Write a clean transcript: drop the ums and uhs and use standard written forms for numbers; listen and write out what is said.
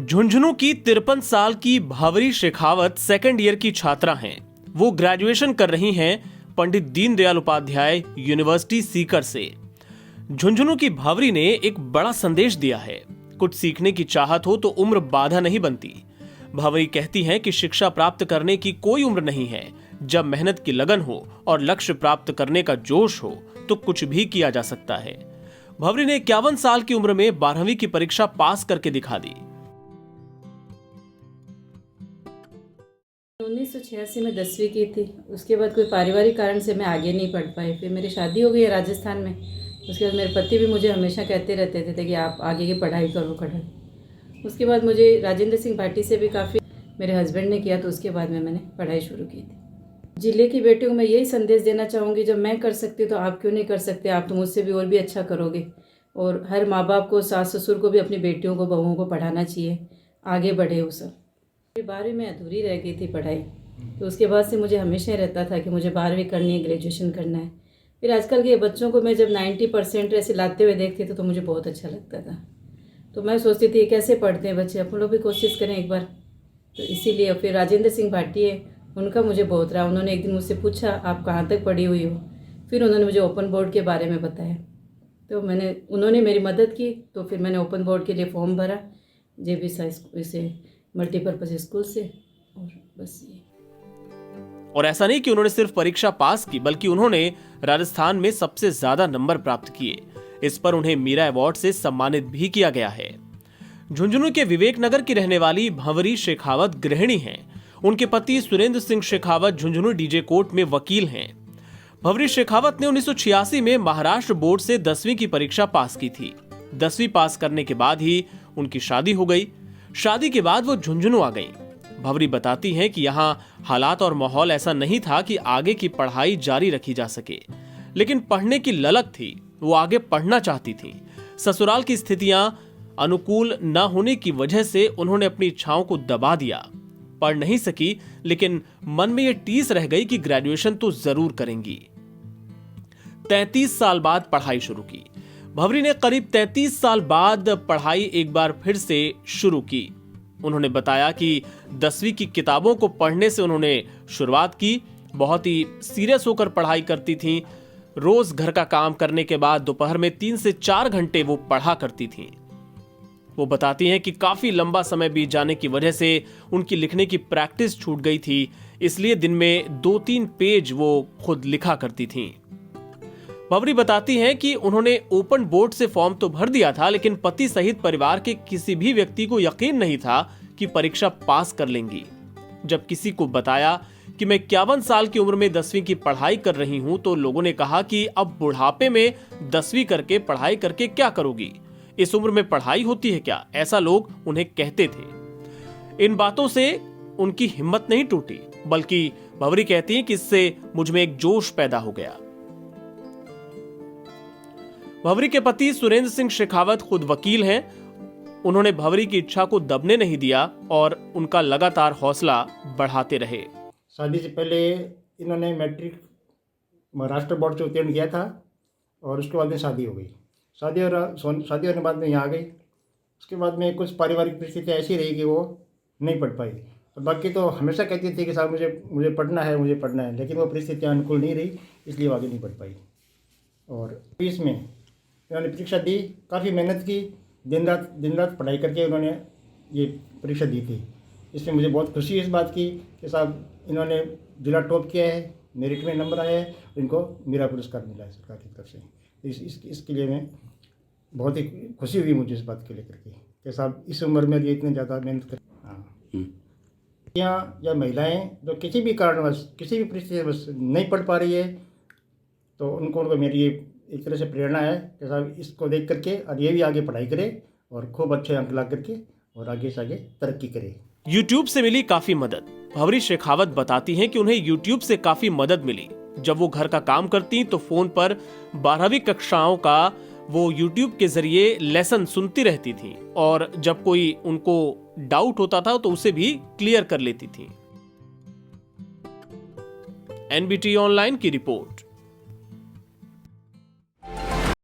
झुंझुनू की 53 साल की भावरी शेखावत सेकंड ईयर की छात्रा हैं। वो ग्रेजुएशन कर रही हैं पंडित दीनदयाल उपाध्याय यूनिवर्सिटी सीकर से। झुंझुनू की भावरी ने एक बड़ा संदेश दिया है, कुछ सीखने की चाहत हो तो उम्र बाधा नहीं बनती। भावरी कहती हैं कि शिक्षा प्राप्त करने की कोई उम्र नहीं है। जब मेहनत की लगन हो और लक्ष्य प्राप्त करने का जोश हो तो कुछ भी किया जा सकता है। भावरी ने 51 साल की उम्र में 12वीं की परीक्षा पास करके दिखा दी। 1986 में 10वीं की थी। उसके बाद कोई पारिवारिक कारण से मैं आगे नहीं पढ़ पाई। फिर मेरी शादी हो गई है राजस्थान में। उसके बाद मेरे पति भी मुझे हमेशा कहते रहते थे कि आप आगे की पढ़ाई करो पढ़ाई। उसके बाद मुझे राजेंद्र सिंह भाटी से भी काफ़ी मेरे हस्बैंड ने किया, तो उसके बाद में मैंने पढ़ाई शुरू की थी। जिले की बेटियों को मैं यही संदेश देना चाहूँगी, जब मैं कर सकती हूँ तो आप क्यों नहीं कर सकते। आप तो मुझसे भी और भी अच्छा करोगे। और हर माँ बाप को, सास ससुर को भी अपनी बेटियों को, बहुओं को पढ़ाना चाहिए, आगे बढ़े वो सब। 12वीं में अधूरी रह गई थी पढ़ाई, तो उसके बाद से मुझे हमेशा रहता था कि मुझे 12वीं करनी है, ग्रेजुएशन करना है। फिर आजकल के बच्चों को मैं जब 90% ऐसे लाते हुए देखती थी तो मुझे बहुत अच्छा लगता था। तो मैं सोचती थी कैसे पढ़ते हैं बच्चे, अपन लोग भी कोशिश करें एक बार। तो इसीलिए फिर राजेंद्र सिंह भाटी है, उनका मुझे बहुत रहा। उन्होंने एक दिन मुझसे पूछा आप कहाँ तक पढ़ी हुई हो। फिर उन्होंने मुझे ओपन बोर्ड के बारे में बताया, तो उन्होंने मेरी मदद की। तो फिर मैंने ओपन बोर्ड के लिए फॉर्म भरा JB से मल्टीपर्पज़ स्कूल से, और बस ये। और ऐसा नहीं कि उन्होंने सिर्फ परीक्षा पास की, बल्कि उन्होंने राजस्थान में सबसे ज्यादा नंबर प्राप्त किए। इस पर उन्हें मीरा अवार्ड से सम्मानित भी किया गया है। झुंझुनू के विवेक नगर की रहने वाली भावरी शेखावत गृहिणी हैं। उनके पति सुरेंद्र सिंह शेखावत झुंझुनू डीजे कोर्ट में वकील हैं। भावरी शेखावत ने 1986 में महाराष्ट्र बोर्ड से 10वीं की परीक्षा पास की थी। 10वीं पास करने के बाद ही उनकी शादी हो गई। शादी के बाद वो झुंझुनू आ गई। भावरी बताती हैं कि यहाँ हालात और माहौल ऐसा नहीं था कि आगे की पढ़ाई जारी रखी जा सके, लेकिन पढ़ने की ललक थी। वो आगे पढ़ना चाहती थी। ससुराल की स्थितियां अनुकूल न होने की वजह से उन्होंने अपनी इच्छाओं को दबा दिया। पढ़ नहीं सकी, लेकिन मन में ये टीस रह गई कि ग्रेजुएशन तो जरूर करेंगी। 33 साल बाद पढ़ाई शुरू की। भावरी ने करीब 33 साल बाद पढ़ाई एक बार फिर से शुरू की। उन्होंने बताया कि 10वीं की किताबों को पढ़ने से उन्होंने शुरुआत की। बहुत ही सीरियस होकर पढ़ाई करती थीं। रोज घर का काम करने के बाद दोपहर में 3 से 4 घंटे वो पढ़ा करती थीं। वो बताती हैं कि काफी लंबा समय बीत जाने की वजह से उनकी लिखने की प्रैक्टिस छूट गई थी, इसलिए दिन में 2-3 पेज वो खुद लिखा करती थीं। भावरी बताती हैं कि उन्होंने ओपन बोर्ड से फॉर्म तो भर दिया था, लेकिन पति सहित परिवार के किसी भी व्यक्ति को यकीन नहीं था कि परीक्षा पास कर लेंगी। जब किसी को बताया कि मैं 51 साल की उम्र में 10वीं की पढ़ाई कर रही हूं, तो लोगों ने कहा कि अब बुढ़ापे में 10वीं करके पढ़ाई करके क्या करोगी, इस उम्र में पढ़ाई होती है क्या, ऐसा लोग उन्हें कहते थे। इन बातों से उनकी हिम्मत नहीं टूटी, बल्कि भावरी कहती हैं कि इससे मुझ में एक जोश पैदा हो गया। भावरी के पति सुरेंद्र सिंह शेखावत खुद वकील हैं। उन्होंने भावरी की इच्छा को दबने नहीं दिया और उनका लगातार हौसला बढ़ाते रहे। शादी से पहले इन्होंने मैट्रिक महाराष्ट्र बोर्ड से उत्तीर्ण किया था, और उसके बाद में शादी हो गई। शादी होने के बाद में यहाँ आ गई। उसके बाद में कुछ पारिवारिक परिस्थितियाँ ऐसी रही कि वो नहीं पढ़ पाई। और बाकी तो हमेशा कहती थी कि साहब मुझे पढ़ना है, मुझे पढ़ना है, लेकिन वो परिस्थितियाँ अनुकूल नहीं रही, इसलिए वो आगे नहीं पढ़ पाई। और बीच में इन्होंने परीक्षा दी, काफ़ी मेहनत की, दिन रात पढ़ाई करके उन्होंने ये परीक्षा दी थी। इसमें मुझे बहुत खुशी है इस बात की कि साहब इन्होंने जिला टॉप किया है, मेरिट में नंबर आया है, इनको मीरा पुरस्कार मिला है सरकार की तरफ से। इसके लिए मैं बहुत ही खुशी हुई मुझे इस बात के लेकर के कि साहब इस उम्र में ये इतने ज़्यादा मेहनत कर। हाँ, यहाँ या महिलाएँ जो किसी भी कारणवश, किसी भी परिस्थिति बस नहीं पढ़ पा रही है, तो उनको मेरी ये एक तरह से प्रेरणा है कि साहब इसको देख करके और ये भी आगे पढ़ाई करे और खूब अच्छे अंक ला करके और आगे से आगे तरक्की करे। YouTube से मिली काफी मदद। भावरी शेखावत बताती हैं कि उन्हें YouTube से काफी मदद मिली। जब वो घर का काम करती तो फोन पर 12वीं कक्षाओं का वो YouTube के जरिए लेसन सुनती रहती थी, और जब कोई उनको डाउट होता था तो उसे भी क्लियर कर लेती थी। NBT ऑनलाइन की रिपोर्ट।